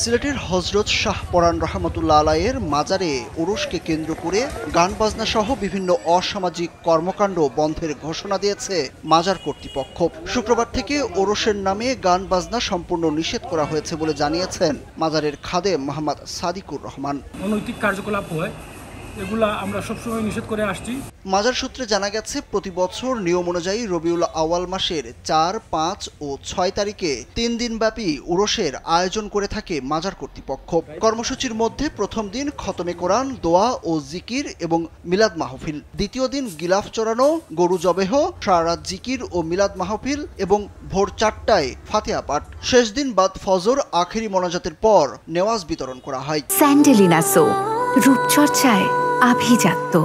সিলেটের হযরত শাহ পরান রহমতুল্লাহ আলাইয়ের মাজারে ওরসকে কেন্দ্র করে গান বাজনা সহ বিভিন্ন অসামাজিক কর্মকাণ্ড বন্ধের ঘোষণা দিয়েছে মাজার কর্তৃপক্ষ। শুক্রবার থেকে ওরসের নামে গান বাজনা সম্পূর্ণ নিষেধ করা হয়েছে বলে জানিয়েছেন মাজারের খাদেম মোহাম্মদ সাদিকুর রহমান। অনৈতিক কার্যকলাপ হয়, এগুলা আমরা সবসময় নিষেধ করে আসছি। মাজার সূত্রে জানা গেছে, প্রতি বছর নিয়ম অনুযায়ী রবিউল আওয়াল মাসের ৪, ৫ ও ৬ তারিখে ৩ দিনব্যাপী উরসের আয়োজন করে থাকে মাজার কর্তৃপক্ষ। কর্মসূচির মধ্যে প্রথম দিন খতমে কোরআন, দোয়া ও জিকির এবং মিলাদ মাহফিল, দ্বিতীয় দিন গিলাফ চড়ানো, গরু জবেহ, সারারাত জিকির ও মিলাদ মাহফিল এবং ভোর ৪টায় ফাতিহা পাঠ। শেষ দিন বাদ ফজর আখেরি মোনাজাতের পর নেওয়াজ বিতরণ করা হয়। স্যান্ডেলিনা সো, রূপচর্চায় আভিজাত্য।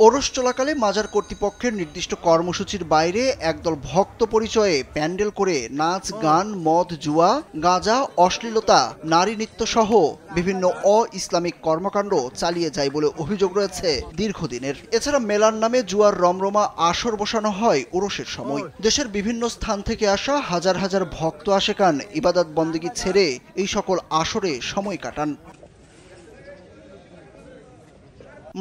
ওরস চলাকালে মাজার কর্তৃপক্ষের নির্দিষ্ট কর্মসূচির বাইরে একদল ভক্ত পরিচয়ে প্যান্ডেল করে নাচ, গান, মদ, জুয়া, গাঁজা, অশ্লীলতা, নারী নৃত্য সহ বিভিন্ন অ-ইসলামিক কর্মকাণ্ড চালিয়ে যায় বলে অভিযোগ রয়েছে দীর্ঘদিনের। এছাড়া মেলার নামে জুয়ার রমরমা আসর বসানো হয় ওরসের সময়। দেশের বিভিন্ন স্থান থেকে আসা হাজার হাজার ভক্ত আশেকান ইবাদত বন্দেগী ছেড়ে এই সকল আসরে সময় কাটান।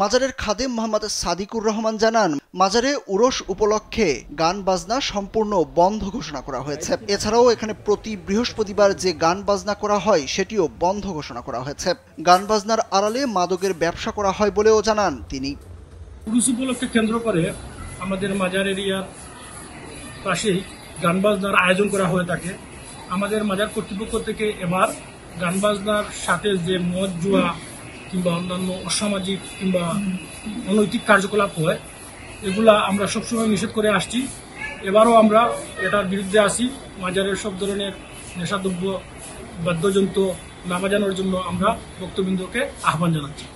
মাজারের খাদেম মোহাম্মদ সাদিকুর রহমান জানান, মাজারে উরস উপলক্ষে গান বাজনা সম্পূর্ণ বন্ধ ঘোষণা করা হয়েছে। এছাড়াও এখানে প্রতি বৃহস্পতিবার যে গান বাজনা করা হয় সেটিও বন্ধ ঘোষণা করা হয়েছে। গান বাজনার আড়ালে মাদকের ব্যবসা করা হয় বলেও জানান তিনি। উরুস উপলক্ষে কেন্দ্র করে আমাদের মাজার এরিয়ার পাশেই গান বাজনার আয়োজন করা হয়ে থাকে। আমাদের মাজার কর্তৃপক্ষ থেকে এবার গান বাজনার সাথে যে মদ, জুয়া কিংবা অন্যান্য অসামাজিক কিংবা অনৈতিক কার্যকলাপ হয়, এগুলা আমরা সবসময় নিষেধ করে আসছি। এবারও আমরা এটার বিরুদ্ধে আসি। মাজারের সব ধরনের নেশাদ্রব্য, বাদ্যযন্ত্র না বাজানোর জন্য আমরা ভক্তবৃন্দকে আহ্বান জানাচ্ছি।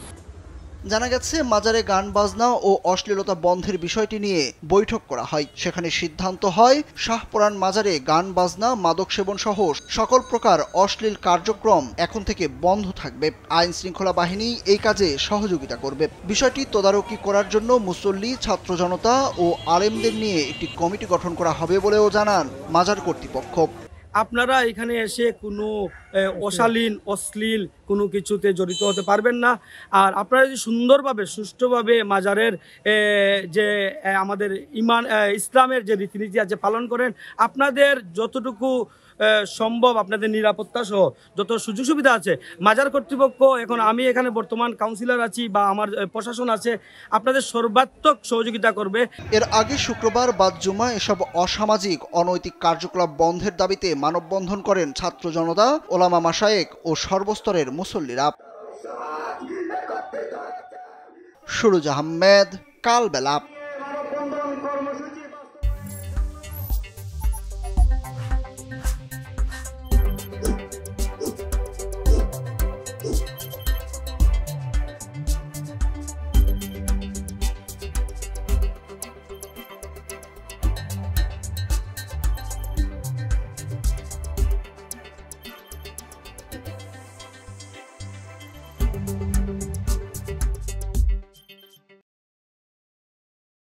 জানা গেছে, মাজারে গান বাজনা ও অশ্লীলতা বন্ধের বিষয়টি নিয়ে বৈঠক করা হয়। সেখানে সিদ্ধান্ত হয় শাহপরান মাজারে গান বাজনা, মাদক সেবন সহ সকল প্রকার অশ্লীল কার্যক্রম এখন থেকে বন্ধ থাকবে। আইন শৃঙ্খলা বাহিনী এই কাজে সহযোগিতা করবে। বিষয়টি তদারকি করার জন্য মুসল্লি, ছাত্র জনতা ও আলেমদের নিয়ে একটি কমিটি গঠন করা হবে বলেও জানান মাজার কর্তৃপক্ষ। আপনারা এখানে এসে কোনো অশালীন, অশ্লীল কোনো কিছুতে জড়িত হতে পারবেন না। আর আপনারা যদি সুন্দরভাবে, সুষ্ঠুভাবে মাজারের যে আমাদের ইসলামের যে রীতিনীতি আছে পালন করেন, আপনাদের যতটুকু সম্ভব আপনাদের নিরাপত্তা সহ যত সুযোগ সুবিধা আছে মাজার কর্তৃপক্ষ, এখন আমি এখানে বর্তমান কাউন্সিলর আছি বা আমার প্রশাসন আছে, আপনাদের সর্বাত্মক সহযোগিতা করবে। এর আগে শুক্রবার বাদ জুমা এসব অসামাজিক অনৈতিক কার্যকলাপ বন্ধের দাবিতে মানববন্ধন করেন ছাত্র জনতা, ওলামা মাশায়েখ ও সর্বস্তরের মুসল্লিরা। সুরুজ আহমেদ, কালবেলা।